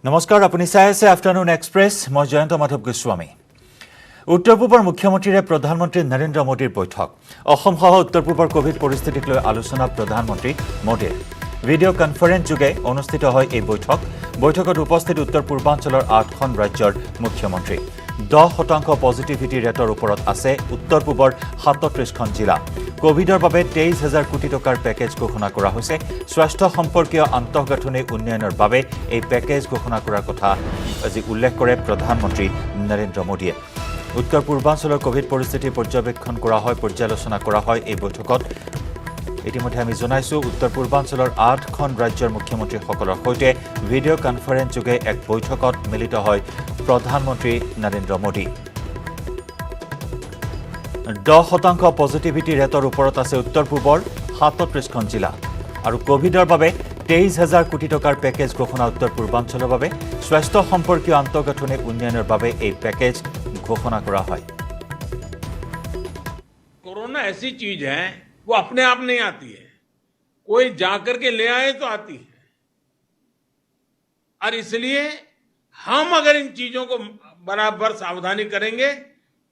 নমস্কাৰ আপুনি চাই আছে আফটাৰনুন এক্সপ্ৰেছ মই জয়ন্ত মাধৱ গোস্বামী উত্তৰ পূবৰ মুখ্যমন্ত্ৰীৰে প্ৰধানমন্ত্ৰী নৰেন্দ্ৰ মোদীৰ বৈঠক অসম সহ উত্তৰ পূবৰ কোভিড পৰিস্থিতিক লৈ আলোচনা প্ৰধানমন্ত্ৰী মোদীৰ ভিডিঅ' কনফাৰেন্স যোগে অনুষ্ঠিত হয় এই বৈঠকত উপস্থিত উত্তৰ পূৰ্বাঞ্চলৰ 8খন ৰাজ্যৰ মুখ্যমন্ত্ৰী 10% পজিটিভিটি ৰেটৰ ওপৰত আছে উত্তৰ পূবৰ 37খন জিলা কোভিডৰ বাবে 23,000 কোটি টকাৰ পেকেজ ঘোষণা কৰা হৈছে স্বাস্থ্য সম্পৰ্কীয় আন্তঃগাঁথনি উন্নয়নৰ বাবে এই পেকেজ ঘোষণা কৰাৰ কথা আজি উল্লেখ কৰে প্ৰধানমন্ত্ৰী নৰেন্দ্ৰ মোদীয়ে উত্তৰ পূৰ্বাঞ্চলৰ কোভিড পৰিস্থিতি পৰ্যালোচনা কৰা হয় এই বৈঠকত ইতিমধ্যে আমি জনাইছো উত্তৰ পূৰ্বাঞ্চলৰ 8খন ৰাজ্যৰ মুখ্যমন্ত্ৰীসকলৰ সৈতে ভিডিঅ' কনফাৰেন্স যোগে এক বৈঠকত মিলিত হয় প্ৰধানমন্ত্ৰী নৰেন্দ্ৰ মোদী 10% পজিটিভিটি ৰেটৰ ওপৰত আছে উত্তৰ পূবৰ 37খন জিলা আৰু কোভিডৰ বাবে 23,000 কোটি টকাৰ পেকেজ ঘোষণা উত্তৰ পূৰ্বাঞ্চলৰ বাবে স্বাস্থ্য সম্পৰ্কীয় আন্তঃগাঁথনি উন্নয়নৰ বাবে এই পেকেজ ঘোষণা কৰা হয় कोरोना ऐसी चीज है वो अपने आप नहीं आती है कोई जाकर के ले आए तो आती है और इसलिए हम अगर इन चीजों को बराबर सावधानी करेंगे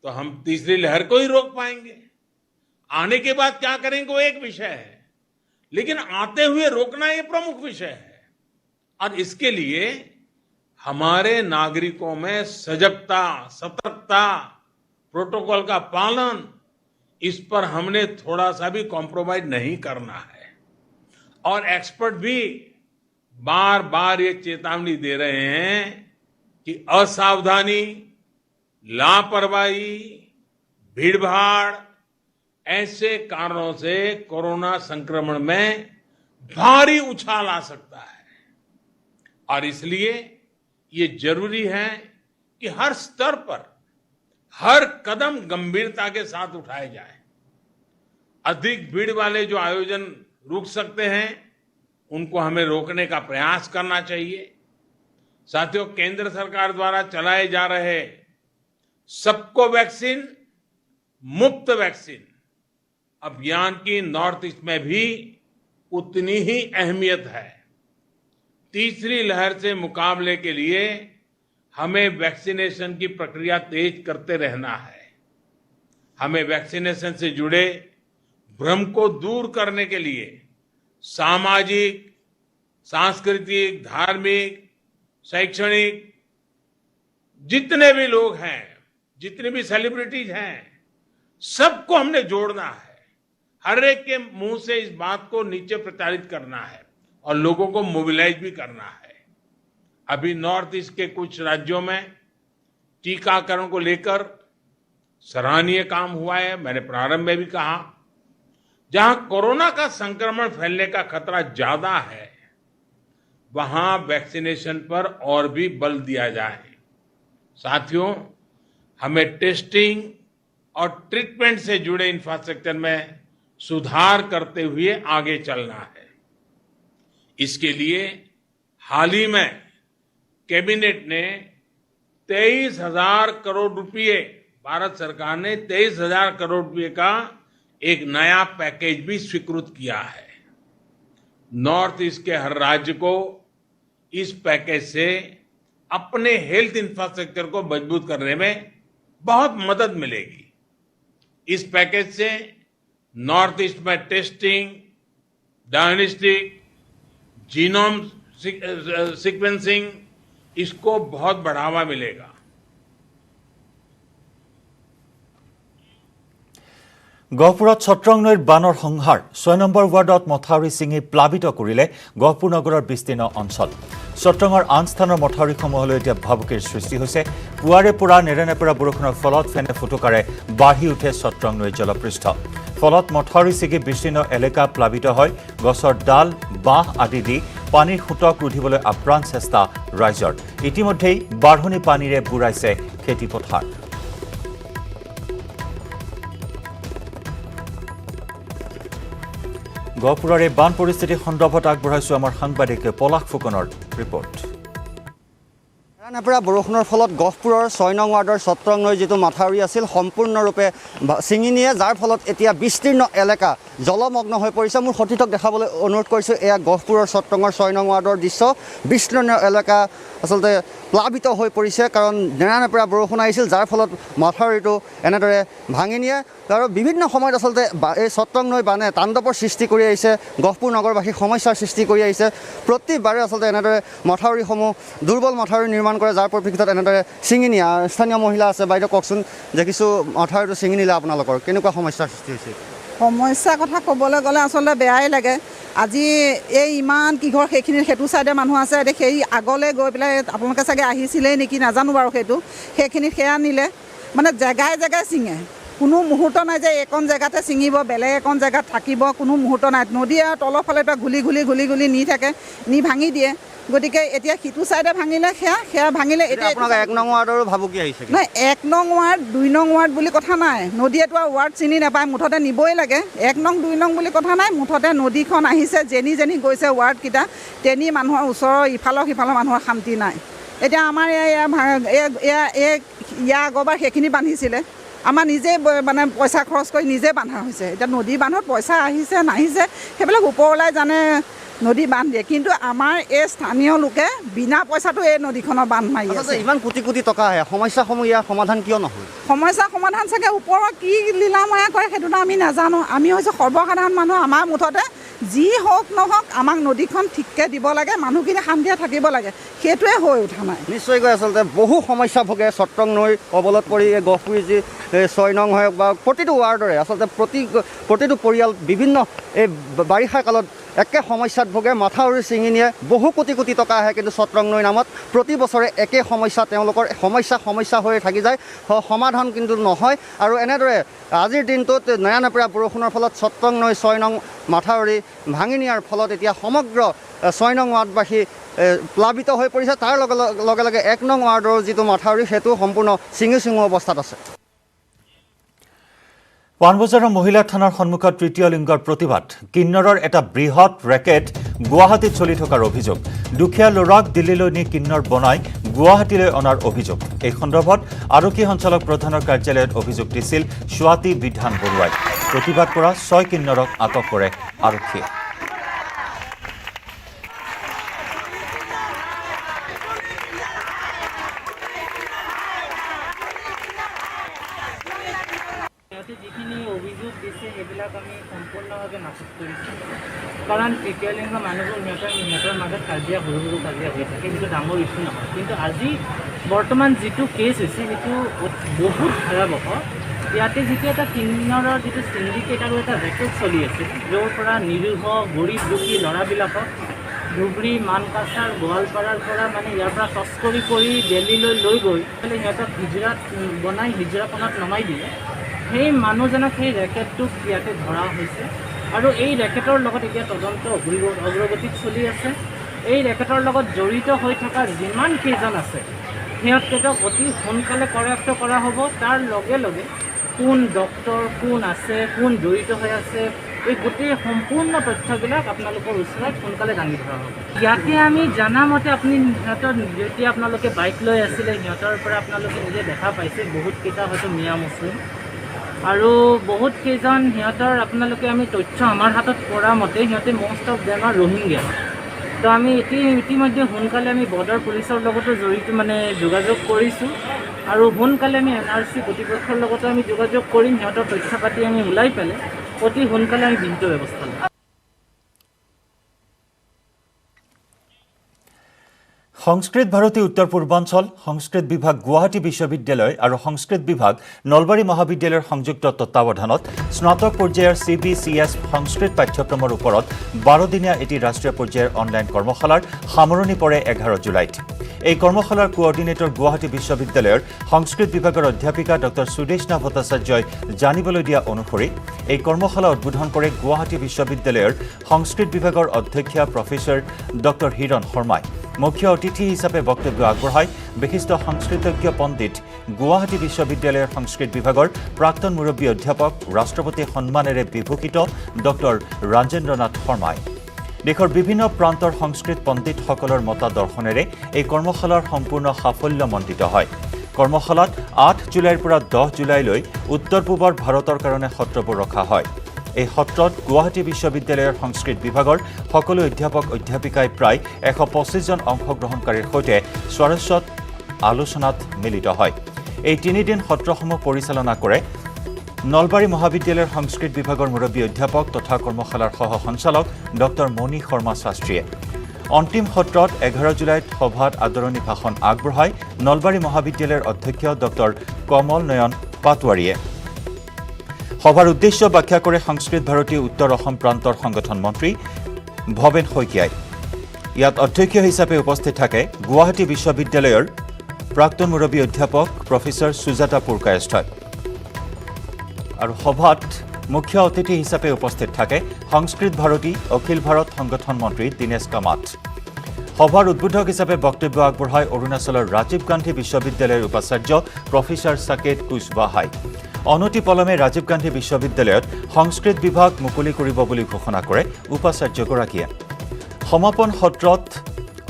तो हम तीसरी लहर को ही रोक पाएंगे आने के बाद क्या करेंगे वो एक विषय है लेकिन आते हुए रोकना ये प्रमुख विषय है और इसके लिए हमारे नागरिकों में सजगता सतर्कता प्रोटोकॉल का पालन इस पर हमने थोड़ा सा भी कॉम्प्रोमाइज नहीं करना है और एक्सपर्ट भी बार बार ये चेतावनी दे रहे हैं कि असावधानी लापरवाही भीड़भाड़ ऐसे कारणों से कोरोना संक्रमण में भारी उछाल आ सकता है और इसलिए ये जरूरी है कि हर स्तर पर हर कदम गंभीरता के साथ उठाए जाए अधिक भीड़ वाले जो आयोजन रुक सकते हैं उनको हमें रोकने का प्रयास करना चाहिए साथियों केंद्र सरकार द्वारा चलाए जा रहे सबको वैक्सीन मुफ्त वैक्सीन अभियान की नॉर्थ ईस्ट में भी उतनी ही अहमियत है तीसरी लहर से मुकाबले के लिए हमें वैक्सीनेशन की प्रक्रिया तेज करते रहना है हमें वैक्सीनेशन से जुड़े भ्रम को दूर करने के लिए सामाजिक सांस्कृतिक धार्मिक शैक्षणिक जितने भी लोग हैं जितने भी सेलिब्रिटीज हैं सबको हमने जोड़ना है हर एक के मुंह से इस बात को नीचे प्रचारित करना है और लोगों को मोबिलाइज भी करना है अभी नॉर्थ ईस्ट के कुछ राज्यों में टीकाकरण को लेकर सराहनीय काम हुआ है मैंने प्रारंभ में भी कहा जहां कोरोना का संक्रमण फैलने का खतरा ज्यादा है वहां वैक्सीनेशन पर और भी बल दिया जाए साथियों हमें टेस्टिंग और ट्रीटमेंट से जुड़े इंफ्रास्ट्रक्चर में सुधार करते हुए आगे चलना है इसके लिए हाल ही में कैबिनेट ने 23,000 करोड़ रुपए भारत सरकार ने 23,000 करोड़ रुपए का एक नया पैकेज भी स्वीकृत किया है नॉर्थ ईस्ट के हर राज्य को इस पैकेज से अपने हेल्थ इंफ्रास्ट्रक्चर को मजबूत करने में बहुत मदद मिलेगी इस पैकेज से नॉर्थ ईस्ट में टेस्टिंग डायग्नोस्टिक जीनोम सीक्वेंसिंग इसको बहुत बढ़ावा मिलेगा গহপুৰত ছত্ৰং নৈৰ বানৰ সংহাৰ 6 নম্বৰ ৱাৰ্ডত মথাউৰি ছিঙি প্লাবিত কৰিলে গহপুৰ নগৰৰ বিস্তীৰ্ণ অঞ্চল ছত্ৰঙৰ আন স্থানৰ মথাউৰিসমূহলৈ এতিয়া ভাবুকিৰ সৃষ্টি হৈছে পুৱাৰে পৰা নেৰানেপেৰা বৰষুণৰ ফলত ফেনে ফুটুকাৰে বাঢ়ি উঠে ছত্ৰং নৈৰ জলপৃষ্ঠ ফলত মথাউৰি ছিগি বিস্তীৰ্ণ এলেকা প্লাবিত হয় গছৰ ডাল বাঁহ আদি দি পানীৰ খুঁটক ৰুধিবলৈ আপ্ৰাণ চেষ্টা ৰাইজৰ ইতিমধ্যেই বাঢ়নি পানীৰে বুৰাইছে খেতিপথাৰ গহপুৰৰ এই বান পৰিস্থিতি সন্দৰ্ভত আগবঢ়াইছো আমাৰ সাংবাদিক পলাশ ফুকনৰ ৰিপৰ্ট নেপেৰা বৰষুণৰ ফলত গহপুৰৰ 6 নং ৱাৰ্ডৰ সত্ৰং নৈ যিটো মাথাউৰি আছিল সম্পূৰ্ণৰূপে ছিঙি নিয়ে, যাৰ ফলত এতিয়া বিস্তীৰ্ণ এলেকা জলমগ্ন হৈ পৰিছে। মোৰ সতীৰ্থক দেখাবলৈ অনুৰোধ কৰিছোঁ, এয়া গহপুৰৰ সত্ৰঙৰ 6 নং ৱাৰ্ডৰ দৃশ্য। বিস্তীৰ্ণ এলেকা আচলতে প্লাবিত হৈ পৰিছে, কাৰণ নেৰানেপেৰা বৰষুণ আহিছিল, যাৰ ফলত মাথাউৰিটো এনেদৰে ভাঙি নিয়ে। আৰু বিভিন্ন সময়ত আচলতে এই সত্ৰং নৈ বানে তাণ্ডৱৰ সৃষ্টি কৰি আহিছে, গহপুৰ নগৰবাসীক সমস্যাৰ সৃষ্টি কৰি আহিছে। প্ৰতিবাৰে আচলতে এনেদৰে মাথাউৰিসমূহ দুৰ্বল মাথাউৰি নিৰ্মাণ কৰে, যাৰ পৰিপ্ৰেক্ষিতত এনেদৰে ছিঙি নিয়া। স্থানীয় মহিলা আছে, বাইদেউ কওকচোন, দেখিছোঁ মাথাউৰিটো ছিঙি নিলে আপোনালোকৰ কেনেকুৱা সমস্যাৰ সৃষ্টি হৈছে? সমস্যাৰ কথা ক'বলৈ গ'লে আচলতে বেয়াই লাগে। আজি এই ইমান কিঘৰ সেইখিনি সেইটো ছাইডে মানুহ আছে, এতিয়া সেই আগলৈ গৈ পেলাই আপোনালোকে চাগে আহিছিলেই নেকি নাজানো বাৰু, সেইখিনিত সেয়া নিলে মানে জেগাই জেগাই ছিঙে। কোনো মুহূৰ্ত নাই যে এইকণ জেগাতে ছিঙিব, বেলেগ এখন জেগাত থাকিব, কোনো মুহূৰ্ত নাই। নদীয়ে তলৰ ফালে ঘূলি নি থাকে, নি ভাঙি দিয়ে। গতিকে এতিয়া সিটো ছাইডে ভাঙিলে সেয়া ভাঙিলে। এতিয়া আপোনালোকে 1 নং ৱাৰ্ডৰো ভাবুকি আহিছে? নাই, 1 নং ৱাৰ্ড 2 নং ৱাৰ্ড বুলি কথা নাই। নদীয়েতো আৰু ৱাৰ্ড চিনি নাপায়, মুঠতে নিবই লাগে। 1 নং 2 নং বুলি কথা নাই, মুঠতে নদীখন আহিছে, যেনি গৈছে ৱাৰ্ডকেইটা, তেনি মানুহৰ ওচৰৰ ইফালৰ সিফালৰ মানুহৰ শান্তি নাই। এতিয়া আমাৰ ইয়াৰ আগৰবাৰ সেইখিনি বান্ধিছিলে, আমাৰ নিজেই মানে পইচা খৰচ কৰি নিজে বান্ধা হৈছে। এতিয়া নদী বান্ধত পইচা আহিছে নাহিছে সেইবিলাক ওপৰলাই জানে, নদী বান্ধ দিয়ে। কিন্তু আমাৰ এই স্থানীয় লোকে বিনা পইচাটো এই নদীখনৰ বান্ধ মাৰি আছে। ইমান কোটি কোটি টকা আহে, সমস্যাসমূহ ইয়াৰ সমাধান কিয় নহয়? সমস্যাৰ সমাধান চাগে ওপৰৰ কি লীলাময়া কৰে সেইটোতো আমি নাজানো। আমি হৈছোঁ সৰ্বসাধাৰণ মানুহ। আমাৰ মুঠতে যি হওক নহওক আমাক নদীখন ঠিককৈ দিব লাগে, মানুহখিনি শান্তিৰে থাকিব লাগে, সেইটোৱে হৈ উঠা নাই। নিশ্চয়কৈ আচলতে বহু সমস্যা ভোগে সত্ৰং নৈৰ কবলত পৰি গহপুৰী যি 6 নং হওক বা প্ৰতিটো ৱাৰ্ডৰে আচলতে প্ৰতিটো পৰিয়াল বিভিন্ন এই বাৰিষা কালত একে সমস্যাত ভোগে। মাথাউৰি ছিঙি নিয়ে, বহু কোটি কোটি টকা আহে, কিন্তু সত্ৰং নৈ নামত প্ৰতি বছৰে একে সমস্যা, তেওঁলোকৰ সমস্যা হৈ থাকি যায়, সমাধান কিন্তু নহয়। আৰু এনেদৰে আজিৰ দিনটোত নেৰানেপেৰা বৰষুণৰ ফলত সত্ৰং নৈ 6 নং মাথাউৰি ভাঙি নিয়াৰ ফলত এতিয়া সমগ্ৰ 6 নং ৱাৰ্ডবাসী প্লাবিত হৈ পৰিছে। তাৰ লগে লগে 1 নং ৱাৰ্ডৰ যিটো মাথাউৰি সেইটো সম্পূৰ্ণ ছিঙি অৱস্থাত আছে। পাণবজাৰৰ মহিলা থানাৰ সন্মুখত তৃতীয় লিংগৰ প্ৰতিবাদ। কিন্নৰৰ এটা বৃহৎ ৰেকেট গুৱাহাটীত চলি থকাৰ অভিযোগ। দুখীয়া ল'ৰাক দিল্লীলৈ নি কিন্নৰ বনাই গুৱাহাটীলৈ অনাৰ অভিযোগ। এই সন্দৰ্ভত আৰক্ষী সঞ্চালক প্ৰধানৰ কাৰ্যালয়ত অভিযোগ দিছিল স্বাতী বিধান বৰুৱাই। প্ৰতিবাদ কৰা 6 কিন্নৰক আটক কৰে আৰক্ষীয়ে। যিখিনি অভিযোগ দিছে সেইবিলাক আমি সম্পূৰ্ণভাৱে নাকচ কৰিছোঁ। কাৰণ তৃতীয় লিংগ মানুহবোৰ সিহঁতৰ মাজত কাজিয়া সৰু কাজিয়া হৈ থাকে, সেইটো ডাঙৰ ইছ্যু নহয়। কিন্তু আজি বৰ্তমান যিটো কেছ হৈছে সেইটো বহুত ভয়াৱহ। ইয়াতে যিটো এটা কিন্নৰৰ যিটো চিণ্ডিকেট আৰু এটা ৰেকেট চলি আছে, য'ৰ পৰা নিৰীহ গৰীব দুখী ল'ৰাবিলাকক ধুবুৰী, মানকাছাৰ, গোৱালপাৰাৰ পৰা মানে ইয়াৰ পৰা তস্কৰি কৰি দিল্লীলৈ লৈ গৈ সিহঁতক হিজৰাত বনাই হিজৰাখনত নমাই দিয়ে। সেই মানুহজনক সেই ৰেকেটটোক ইয়াতে ধৰা হৈছে আৰু এই ৰেকেটৰ লগত এতিয়া তদন্ত অগ্ৰগতিত চলি আছে। এই ৰেকেটৰ লগত জড়িত হৈ থকা যিমান কেইজন আছে সিহঁতকেইটাক অতি সোনকালে কৰায়ত্ব কৰা হ'ব। তাৰ লগে লগে কোন ডক্টৰ, কোন আছে, কোন জড়িত হৈ আছে, এই গোটেই সম্পূৰ্ণ তথ্যবিলাক আপোনালোকৰ ওচৰত সোনকালে দাঙি ধৰা হ'ব। ইয়াতে আমি জানামতে আপুনি সিহঁতৰ যেতিয়া আপোনালোকে বাইক লৈ আছিলে সিহঁতৰ পৰা আপোনালোকে নিজে দেখা পাইছে বহুতকেইটা হয়তো মিয়া মুছলিম আৰু বহুত কেইজন সিহঁতৰ আপোনালোকে আমি তথ্য আমাৰ হাতত পৰা মতে সিহঁতে মষ্ট অফ দেম আৰু ৰোহিংগীয়া। তো আমি ইতিমধ্যে সোনকালে আমি বৰ্ডাৰ পুলিচৰ লগতো যোগাযোগ কৰিছোঁ আৰু সোনকালে আমি NRC কৰ্তৃপক্ষৰ লগতো আমি যোগাযোগ কৰিম। সিহঁতৰ তথ্য পাতি আমি ওলাই পেলাই অতি সোনকালে আমি বিহিত ব্যৱস্থা ল'ম। সংস্কৃত ভাৰতী উত্তৰ পূৰ্বাঞ্চল, সংস্কৃত বিভাগ গুৱাহাটী বিশ্ববিদ্যালয় আৰু সংস্কৃত বিভাগ নলবাৰী মহাবিদ্যালয়ৰ সংযুক্ত তত্বাৱধানত স্নাতক পৰ্যায়ৰ CBCS সংস্কৃত পাঠ্যক্ৰমৰ ওপৰত 12 দিনীয়া এটি ৰাষ্ট্ৰীয় পৰ্যায়ৰ অনলাইন কৰ্মশালাৰ সামৰণি পৰে 11 জুলাইত। এই কৰ্মশালাৰ কোঅৰ্ডিনেটৰ গুৱাহাটী বিশ্ববিদ্যালয়ৰ সংস্কৃত বিভাগৰ অধ্যাপিকা ডক্টৰ সুদেশনা ভট্টাচাৰ্যই জানিবলৈ দিয়া অনুসৰি এই কৰ্মশালা উদ্বোধন কৰে গুৱাহাটী বিশ্ববিদ্যালয়ৰ সংস্কৃত বিভাগৰ অধ্যক্ষা প্ৰফেচৰ ডক্টৰ হিৰণ শৰ্মাই। মুখ্য অতিথি হিচাপে বক্তব্য আগবঢ়াই বিশিষ্ট সংস্কৃতজ্ঞ পণ্ডিত, গুৱাহাটী বিশ্ববিদ্যালয়ৰ সংস্কৃত বিভাগৰ প্ৰাক্তন মুৰব্বী অধ্যাপক, ৰাষ্ট্ৰপতি সন্মানেৰে বিভূষিত ডক্টৰ ৰাজেন্দ্ৰ নাথ শৰ্মাই। দেশৰ বিভিন্ন প্ৰান্তৰ সংস্কৃত পণ্ডিতসকলৰ মতাদৰ্শনেৰে এই কৰ্মশালাৰ সম্পূৰ্ণ সাফল্যমণ্ডিত হয়। কৰ্মশালাত 8 জুলাইৰ পৰা 10 জুলাইলৈ উত্তৰ পূবৰ ভাৰতৰ কাৰণে সত্ৰবোৰ ৰখা হয়। এই সত্ৰত গুৱাহাটী বিশ্ববিদ্যালয়ৰ সংস্কৃত বিভাগৰ সকলো অধ্যাপক অধ্যাপিকাই প্ৰায় 125 জন অংশগ্ৰহণকাৰীৰ সৈতে স্বাৰস্যত আলোচনাত মিলিত হয়। এই 3 দিন সত্ৰসমূহ পৰিচালনা কৰে নলবাৰী মহাবিদ্যালয়ৰ সংস্কৃত বিভাগৰ মুৰব্বী অধ্যাপক তথা কৰ্মশালাৰ সহ সঞ্চালক ডক্টৰ মণি শৰ্মা শাস্ত্ৰীয়ে। অন্তিম সত্ৰত 11 জুলাইত সভাত আদৰণি ভাষণ আগবঢ়ায় নলবাৰী মহাবিদ্যালয়ৰ অধ্যক্ষ ডক্টৰ কমল নয়ন পাটোৱাৰীয়ে। সভাৰ উদ্দেশ্য ব্যাখ্যা কৰে সংস্কৃত ভাৰতী উত্তৰ অসম প্ৰান্তৰ সংগঠন মন্ত্ৰী ভৱেন শইকীয়াই। ইয়াত অধ্যক্ষ হিচাপে উপস্থিত থাকে গুৱাহাটী বিশ্ববিদ্যালয়ৰ প্ৰাক্তন মুৰব্বী অধ্যাপক প্ৰফেচৰ সুজাতা পুৰকায়স্থই। আৰু সভাত মুখ্য অতিথি হিচাপে উপস্থিত থাকে সংস্কৃত ভাৰতী অখিল ভাৰত সংগঠন মন্ত্ৰী দীনেশ কামাত। সভাৰ উদ্বোধক হিচাপে বক্তব্য আগবঢ়ায় অৰুণাচলৰ ৰাজীৱ গান্ধী বিশ্ববিদ্যালয়ৰ উপাচাৰ্য প্ৰফেচৰ সাকেত কুশৱাহাই। অনতি পলমে ৰাজীৱ গান্ধী বিশ্ববিদ্যালয়ত সংস্কৃত বিভাগ মুকলি কৰিব বুলি ঘোষণা কৰে উপাচাৰ্যগৰাকীয়ে। সমাপন সত্ৰত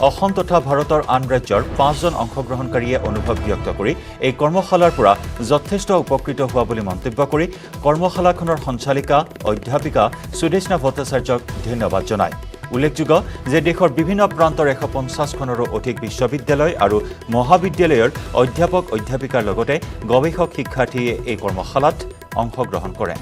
অসম তথা ভাৰতৰ আন ৰাজ্যৰ 5 জন অংশগ্ৰহণকাৰীয়ে অনুভৱ ব্যক্ত কৰি এই কৰ্মশালাৰ পৰা যথেষ্ট উপকৃত হোৱা বুলি মন্তব্য কৰি কৰ্মশালাখনৰ সঞ্চালিকা অধ্যাপিকা সুদেশনা ভট্টাচাৰ্যক ধন্যবাদ জনায়। উল্লেখযোগ্য যে দেশৰ বিভিন্ন প্ৰান্তৰ 150খনৰো অধিক বিশ্ববিদ্যালয় আৰু মহাবিদ্যালয়ৰ অধ্যাপক অধ্যাপিকাৰ লগতে গৱেষক শিক্ষাৰ্থীয়ে এই কৰ্মশালাত অংশগ্ৰহণ কৰে।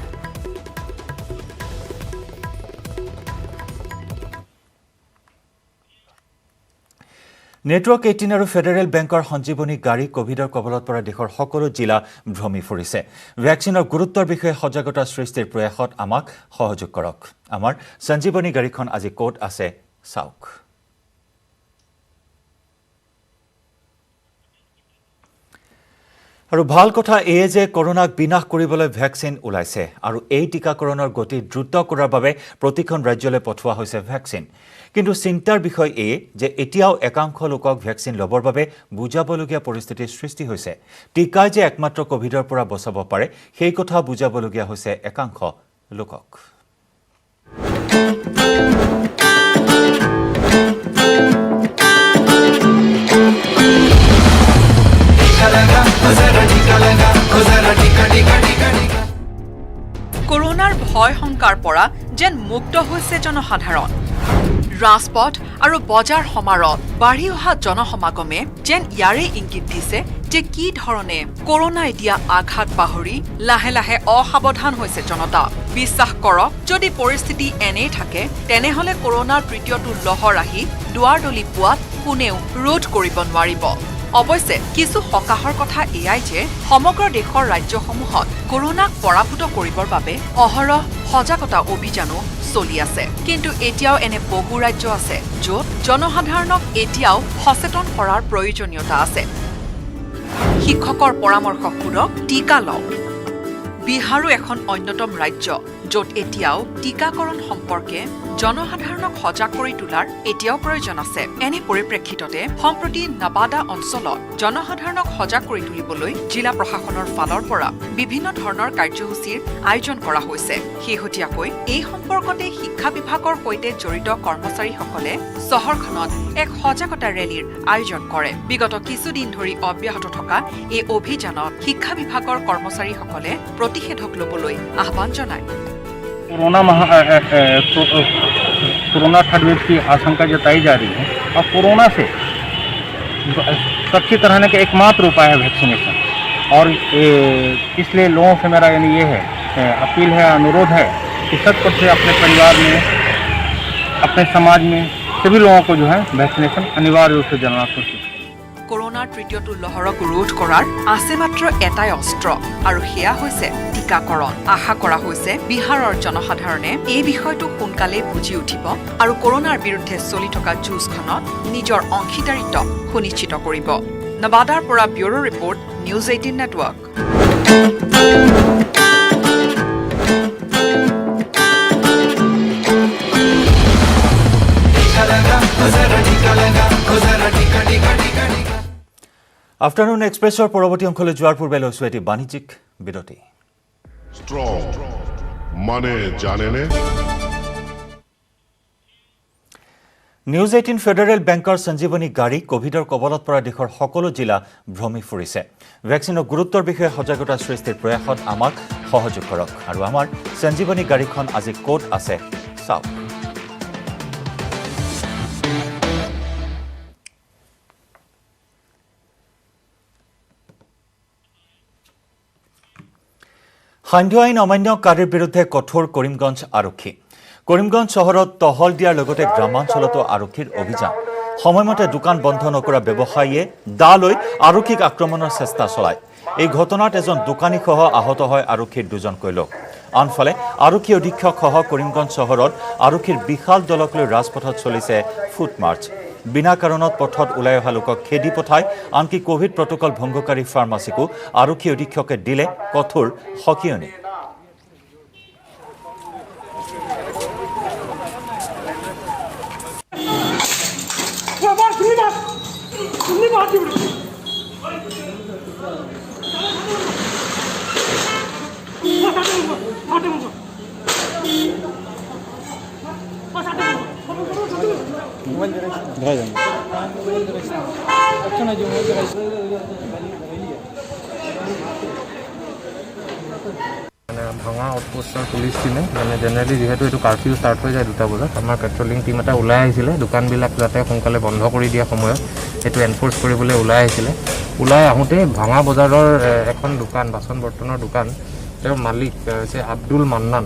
নেটৱৰ্ক 18 আৰু ফেডাৰেল বেংকৰ সঞ্জীৱনী গাড়ী কোভিডৰ কবলত পৰা দেশৰ সকলো জিলা ভ্ৰমি ফুৰিছে। ভেকচিনৰ গুৰুত্বৰ বিষয়ে সজাগতা সৃষ্টিৰ প্ৰয়াসত আমাক সহযোগ কৰক। আমাৰ সঞ্জীৱনী গাড়ীখন আজি ক'ত আছে চাওক। আৰু ভাল কথা এয়ে যে কৰোনাক বিনাশ কৰিবলৈ ভেকচিন ওলাইছে আৰু এই টিকাকৰণৰ গতি দ্ৰুত কৰাৰ বাবে প্ৰতিখন ৰাজ্যলৈ পঠোৱা হৈছে ভেকচিন। কিন্তু চিন্তাৰ বিষয় এই যে এতিয়াও একাংশ লোকক ভেকচিন ল'বৰ বাবে বুজাবলগীয়া পৰিস্থিতিৰ সৃষ্টি হৈছে। টিকাই যে একমাত্ৰ কোভিডৰ পৰা বচাব পাৰে সেই কথা বুজাবলগীয়া হৈছে একাংশ লোকক। কৰোনাৰ ভয় শংকাৰ পৰা যেন মুক্ত হৈছে জনসাধাৰণ। ৰাজপথ আৰু বজাৰ সমাৰত বাঢ়ি অহা জনসমাগমে যেন ইয়াৰে ইংগিত দিছে যে কি ধৰণে কৰোনা এতিয়া আঘাত পাহৰি লাহে লাহে অসাৱধান হৈছে জনতা। বিশ্বাস কৰক, যদি পৰিস্থিতি এনেই থাকে তেনেহলে কৰোনাৰ তৃতীয়টো লহৰ আহি দুৱাৰ দলি পোৱাত কোনেও ৰোধ কৰিব নোৱাৰিব। অৱশ্যে কিছু সকাহৰ কথা এয়াই যে সমগ্ৰ দেশৰ ৰাজ্যসমূহত কৰোনাক পৰাভূত কৰিবৰ বাবে অহৰহ সজাগতা অভিযানো চলি আছে। কিন্তু এতিয়াও এনে বহু ৰাজ্য আছে য'ত জনসাধাৰণক এতিয়াও সচেতন কৰাৰ প্ৰয়োজনীয়তা আছে। শিক্ষকৰ পৰামৰ্শ শুনক, টিকা লওক। বিহাৰো এখন অন্যতম ৰাজ্য য'ত এতিয়াও টিকাকৰণ সম্পৰ্কে জনসাধাৰণক সজাগ কৰি তোলাৰ এতিয়াও প্ৰয়োজন আছে। এনে পৰিপ্ৰেক্ষিততে সম্প্ৰতি নাবাদা অঞ্চলত জনসাধাৰণক সজাগ কৰি তুলিবলৈ জিলা প্ৰশাসনৰ ফালৰ পৰা বিভিন্ন ধৰণৰ কাৰ্যসূচীৰ আয়োজন কৰা হৈছে। শেহতীয়াকৈ এই সম্পৰ্কতে শিক্ষা বিভাগৰ সৈতে জড়িত কৰ্মচাৰীসকলে চহৰখনত এক সজাগতা ৰেলীৰ আয়োজন কৰে। বিগত কিছুদিন ধৰি অব্যাহত থকা এই অভিযানত শিক্ষা বিভাগৰ কৰ্মচাৰীসকলে প্ৰতিষেধক ল'বলৈ আহ্বান জনায়। कोरोना थर्ड वेव की आशंका जताई जा रही है और कोरोना से सुरक्षित रहने का एकमात्र उपाय है वैक्सीनेशन। और इसलिए लोगों से मेरा यानी ये है अपील है, अनुरोध है कि सचमुच से अपने परिवार में, अपने समाज में सभी लोगों को जो है वैक्सीनेशन अनिवार्य रूप से जलाना सुनिश्चित। কৰোনাৰ তৃতীয়টো লহৰক ৰোধ কৰাৰ আছে মাত্ৰ এটাই অস্ত্ৰ আৰু সেয়া হৈছে টিকাকৰণ। আশা কৰা হৈছে বিহাৰৰ জনসাধাৰণে এই বিষয়টো সোনকালে বুজি উঠিব আৰু কৰোনাৰ বিৰুদ্ধে চলি থকা যুঁজখনত নিজৰ অংশীদাৰিত্ব সুনিশ্চিত কৰিব। নৱাদাৰ পৰা bureau' report, news 18 network. Afternoon এক্সপ্ৰেছৰ পৰৱৰ্তী অংশলৈ যোৱাৰ পূৰ্বে লৈছো এটি বাণিজ্যিক বিৰতি। স্ট্ৰং মানে জানেনে নিউজ 18 ফেডাৰেল বেংকৰ সঞ্জীৱনী গাড়ী কোভিডৰ কবলত পৰা দেশৰ সকলো জিলা ভ্ৰমি ফুৰিছে। ভেকচিনৰ গুৰুত্বৰ বিষয়ে সজাগতা সৃষ্টিৰ প্ৰয়াসত আমাক সহযোগ কৰক আৰু আমাৰ সঞ্জীৱনী গাড়ীখন আজি ক'ত আছে চাওক। সান্ধ্য আইন অমান্যকাৰীৰ বিৰুদ্ধে কঠোৰ কৰিমগঞ্জ আৰক্ষী। কৰিমগঞ্জ চহৰত টহল দিয়াৰ লগতে গ্ৰামাঞ্চলতো আৰক্ষীৰ অভিযান। সময়মতে দোকান বন্ধ নকৰা ব্যৱসায়ীয়ে দা লৈ আৰক্ষীক আক্ৰমণৰ চেষ্টা চলায়। এই ঘটনাত এজন দোকানীসহ আহত হয় আৰক্ষীৰ দুজনকৈ লোক। আনফালে আৰক্ষী অধীক্ষকসহ কৰিমগঞ্জ চহৰত আৰক্ষীৰ বিশাল দলক লৈ ৰাজপথত চলিছে ফুট মাৰ্চ। বিনা কাৰণত পথত ওলাই অহা লোকক খেদি পঠায়। আনকি কোভিড প্ৰটকল ভংগকাৰী ফাৰ্মাচীকো আৰক্ষী অধীক্ষকে দিলে কঠোৰ সকিয়নি। ভাঙা আউটপোষ্টৰ পুলিচ টিমে মানে জেনেৰেলি যিহেতু এইটো কাৰ্ফিউ ষ্টাৰ্ট হৈ যায় 2টা বজাত, আমাৰ পেট্ৰলিং টিম এটা ওলাই আহিছিলে দোকানবিলাক যাতে সোনকালে বন্ধ কৰি দিয়া সময়ত সেইটো এনফৰ্চ কৰিবলৈ ওলাই আহিছিলে। ওলাই আহোঁতে ভাঙা বজাৰৰ এখন দোকান বাচন বৰ্তনৰ দোকান, তেওঁৰ মালিক হৈছে আব্দুল মান্নান,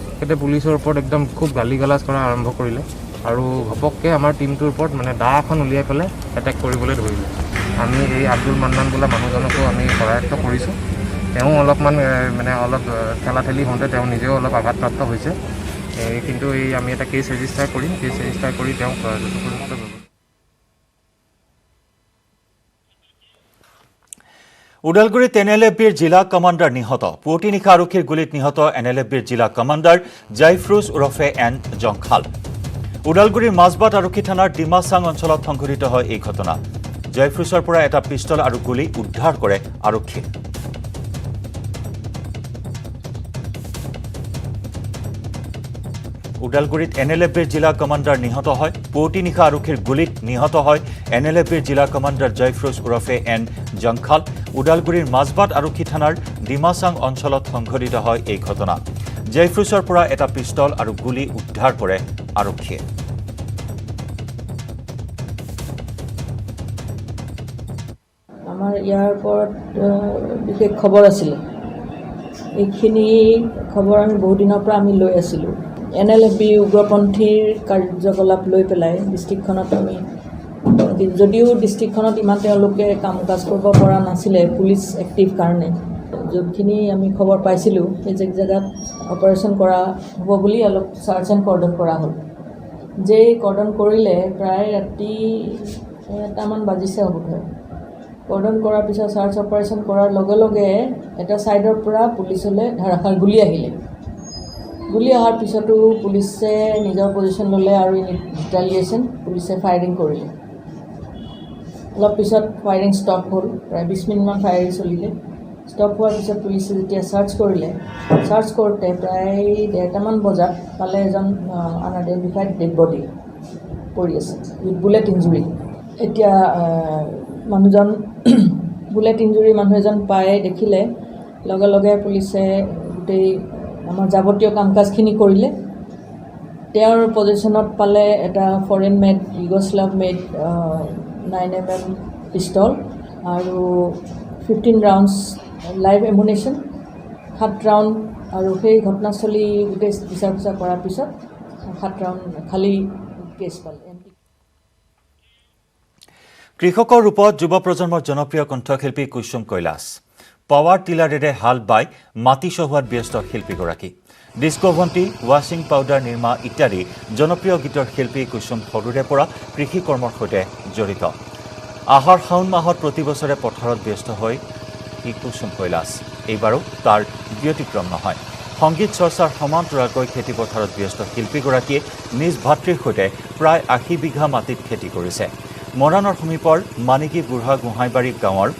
তেখেতে পুলিচৰ ওপৰত একদম খুব গালি গালাজ কৰা আৰম্ভ কৰিলে আৰু ঘপককৈ আমাৰ টিমটোৰ ওপৰত মানে দা এখন উলিয়াই পেলাই এটেক কৰিবলৈ ধৰিলে। আমি এই আব্দুল মান্নান বোলা মানুহজনকো আমি কৰায়ত্ব কৰিছোঁ। তেওঁ অলপমান মানে অলপ ঠেলাঠেলি হওঁতে তেওঁ নিজেও অলপ আঘাতপ্ৰাপ্ত হৈছে, কিন্তু এই আমি এটা কেছ ৰেজিষ্টাৰ কৰিম। কেছ ৰেজিষ্টাৰ কৰি তেওঁক ওদালগুৰিত NLFBৰ জিলা কমাণ্ডাৰ নিহত। পুৱতি নিশা আৰক্ষীৰ গুলীত নিহত NLFBৰ জিলা কমাণ্ডাৰ জাইফ্ৰুজ ওৰফে এন জংখাল। ওদালগুৰিৰ মাজবাট আৰক্ষী থানাৰ ডিমাচাং অঞ্চলত সংঘটিত হয় এই ঘটনা। জাইফ্ৰুজৰ পৰা এটা পিষ্টল আৰু গুলী উদ্ধাৰ কৰে আৰক্ষীয়ে। ওদালগুৰিত NLFBৰ জিলা কমাণ্ডাৰ নিহত হয়। পুৱতি নিশা আৰক্ষীৰ গুলীত নিহত হয় NLFBৰ জিলা কমাণ্ডাৰ জাইফ্ৰুজ ওৰফে এন জংখাল। ওদালগুৰিৰ মাজবাট আৰক্ষী থানাৰ ডিমাচাং অঞ্চলত সংঘটিত হয় এই ঘটনা। জাইফ্ৰুজৰ পৰা এটা পিষ্টল আৰু গুলী উদ্ধাৰ কৰে আৰক্ষীয়ে। আমাৰ ইয়াৰ ওপৰত বিশেষ খবৰ আছিলে। এইখিনি খবৰ আমি বহু দিনৰ পৰা আমি লৈ আছিলোঁ। NLFB উগ্ৰপন্থীৰ কাৰ্যকলাপ লৈ পেলাই ডিষ্ট্ৰিক্টখনত আমি যদিও ডিষ্ট্ৰিক্টখনত ইমান তেওঁলোকে কাম কাজ কৰিব পৰা নাছিলে পুলিচ এক্টিভ কাৰণে, যোনখিনি আমি খবৰ পাইছিলোঁ সেই জেগাত অপাৰেশ্যন কৰা হ'ব বুলি অলপ চাৰ্চ এণ্ড কৰ্ডন কৰা হ'ল। যেই কৰ্ডন কৰিলে প্ৰায় ৰাতি 1টামান বাজিছে হ'ব ধৰে। কৰ্ডন কৰাৰ পিছত চাৰ্চ অপাৰেশ্যন কৰাৰ লগে লগে এটা ছাইডৰ পৰা পুলিচলৈ ধাৰাসাৰ গুলী আহিলে। গুলী অহাৰ পিছতো পুলিচে নিজৰ পজিশ্যন ল'লে আৰু ৰিটালিয়েশ্যন পুলিচে ফায়াৰিং কৰিলে। অলপ পিছত ফায়াৰিং ষ্টপ হ'ল, প্ৰায় 20 মিনিটমান ফায়াৰিং চলিলে। ষ্টপ হোৱাৰ পিছত পুলিচে যেতিয়া চাৰ্চ কৰিলে, চাৰ্চ কৰোঁতে প্ৰায় 1:30মান বজাত পালে এজন আনআইডেণ্টিফাইড ডেড বডি পৰি আছে উইথ বুলেট ইঞ্জুৰি। এতিয়া মানুহজন বুলেট ইঞ্জুৰি মানুহ এজন পাই দেখিলে লগে লগে পুলিচে গোটেই আমাৰ যাৱতীয় কাম কাজখিনি কৰিলে। তেওঁৰ পজিশ্যনত পালে এটা foreign made Yugoslav made 9mm pistol আৰু 15 ৰাউণ্ডছ লাইভ এমুনেশ্যন, 7 ৰাউণ্ড, আৰু সেই ঘটনাস্থলী গোটেই বিচাৰ পিছা কৰাৰ পিছত 7 ৰাউণ্ড খালী কেছ পালে। কৃষকৰ ৰূপত যুৱ প্ৰজন্মৰ জনপ্ৰিয় কণ্ঠশিল্পী কুসুম কৈলাশ। পাৱাৰ টিলাৰেৰে হাল বাই মাটি চহোৱাত ব্যস্ত শিল্পীগৰাকী। ডিস্কো ভণ্টি, ৱাশ্বিং পাউডাৰ নিৰ্মা ইত্যাদি জনপ্ৰিয় গীতৰ শিল্পী কুসুম সৰুৰে পৰা কৃষি কৰ্মৰ সৈতে জড়িত। আহাৰ শাওণ মাহত প্ৰতি বছৰে পথাৰত ব্যস্ত হয় কুসুম কৈলাশ। এইবাৰো তাৰ ব্যতিক্ৰম নহয়। সংগীত চৰ্চাৰ সমান্তৰালকৈ খেতিপথাৰত ব্যস্ত শিল্পীগৰাকীয়ে নিজ ভাতৃৰ সৈতে প্ৰায় 80 বিঘা মাটিত খেতি কৰিছে। মৰাণৰ সমীপৰ মানিকী বুঢ়া গোহাঁইবাৰী গাঁৱৰ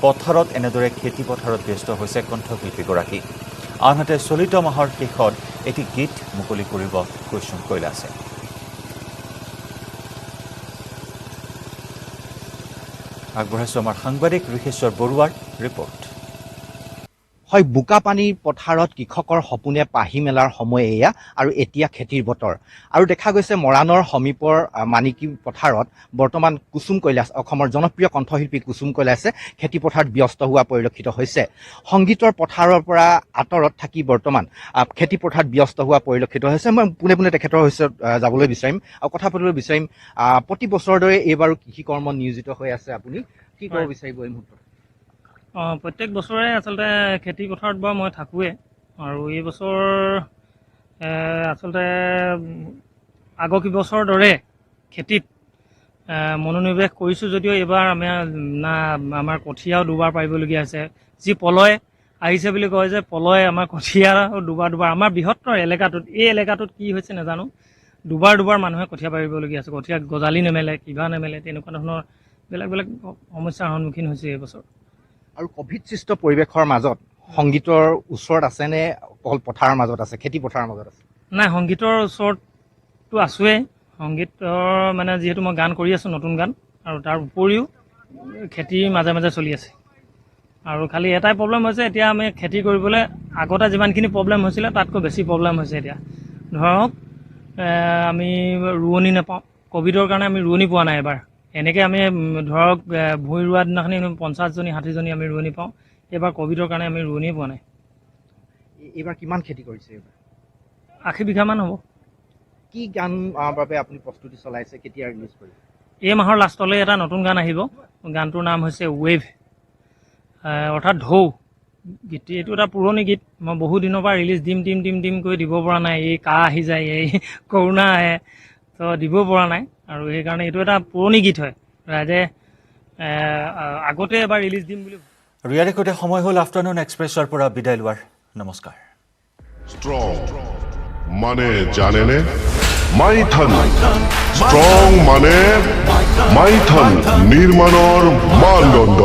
পথাৰত এনেদৰে খেতিপথাৰত ব্যস্ত হৈছে কণ্ঠশিল্পীগৰাকী। আনহাতে চলিত মাহৰ শেষত এটি গীত মুকলি কৰিব কুসুম কৈলাশে। আগবঢ়াইছোঁ আমাৰ সাংবাদিক ঋষেশ্বৰ বৰুৱাৰ ৰিপৰ্ট। হয়, বোকাপানীৰ পথাৰত কৃষকৰ সপোনে পাহি মেলাৰ সময় এয়া আৰু এতিয়া খেতিৰ বতৰ আৰু দেখা গৈছে মৰাণৰ সমীপৰ মানিকী পথাৰত বৰ্তমান কুসুম কৈলাশ অসমৰ জনপ্ৰিয় কণ্ঠশিল্পী কুসুম কৈলাশে খেতি পথাৰত ব্যস্ত হোৱা পৰিলক্ষিত হৈছে। সংগীতৰ পথাৰৰ পৰা আঁতৰত থাকি বৰ্তমান খেতি পথাৰত ব্যস্ত হোৱা পৰিলক্ষিত হৈছে। মই পোনে পোনে তেখেতৰ হৈছে যাবলৈ বিচাৰিম আৰু কথা পাতিবলৈ বিচাৰিম। প্ৰতি বছৰৰ দৰে এইবাৰো কৃষি কৰ্ম নিয়োজিত হৈ আছে, আপুনি কি ক'ব বিচাৰিব এই মুহূৰ্তত? প্ৰত্যেক বছৰে আচলতে খেতি পথাৰত বাৰু মই থাকোঁৱেই আৰু এই বছৰ আচলতে আগৰ কেইবছৰৰ দৰে খেতিত মনোনিৱেশ কৰিছোঁ যদিও এইবাৰ আমাৰ কঠীয়াও দুবাৰ পাৰিবলগীয়া হৈছে। যি পলয় আহিছে বুলি কয় যে পলয় আমাৰ কঠীয়া দুবাৰ আমাৰ বৃহত্তৰ এলেকাটোত এই এলেকাটোত কি হৈছে নাজানো, দুবাৰ মানুহে কঠীয়া পাৰিবলগীয়া আছে। কঠীয়া গজালি নেমেলে, কিবা নেমেলে, তেনেকুৱা ধৰণৰ বেলেগ বেলেগ সমস্যাৰ সন্মুখীন হৈছে এইবছৰ। আৰু কভিডসৃষ্ট পৰিৱেশৰ মাজত সংগীতৰ ওচৰত আছেনে অকল পথাৰৰ মাজত আছে, খেতি পথাৰৰ মাজত আছে? নাই, সংগীতৰ ওচৰততো আছোৱেই। সংগীতৰ মানে যিহেতু মই গান কৰি আছোঁ, নতুন গান, আৰু তাৰ উপৰিও খেতি মাজে মাজে চলি আছে। আৰু খালি এটাই প্ৰব্লেম হৈছে, এতিয়া আমি খেতি কৰিবলৈ আগতে যিমানখিনি প্ৰব্লেম হৈছিলে তাতকৈ বেছি প্ৰব্লেম হৈছে এতিয়া। ধৰক আমি ৰোৱনি নাপাওঁ, ক'ভিডৰ কাৰণে আমি ৰোৱনি পোৱা নাই এবাৰ। এনেকৈ আমি ধৰক ভূঁই ৰোৱা দিনাখনি 50জনী 60জনী আমি ৰোৱনি পাওঁ। এইবাৰ ক'ভিডৰ কাৰণে আমি ৰোৱনিয়ে পোৱা নাই। এইবাৰ কিমান খেতি কৰিছে? এইবাৰ 80 বিঘামান হ'ব। কি গান বাবে আপুনি প্ৰস্তুতি চলাইছে, কেতিয়া ৰিলিজ কৰিব? এই মাহৰ লাষ্টলৈ এটা নতুন গান আহিব। গানটোৰ নাম হৈছে ৱেভ, অৰ্থাৎ ঢৌ গীত। এইটো এটা পুৰণি গীত, মই বহু দিনৰ পৰা ৰিলিজ দিম কৰি দিব পৰা নাই। এই কাহ আহি যায়, এই কৰোণা আহে, তো দিব পৰা নাই। আৰু সেইকাৰণে এইটো এটা পুৰণি গীত হয়, ৰাইজে আগতে এবাৰ ৰিলিজ দিম বুলি। আৰু ইয়াৰ সৈতে সময় হ'ল আফটাৰনুন এক্সপ্ৰেছৰ পৰা বিদায় লোৱাৰ। নমস্কাৰ। স্ট্ৰং মানে জানেনে? মাইথন স্ট্ৰং মানে মাইথন নিৰ্মাণৰ মানদণ্ড।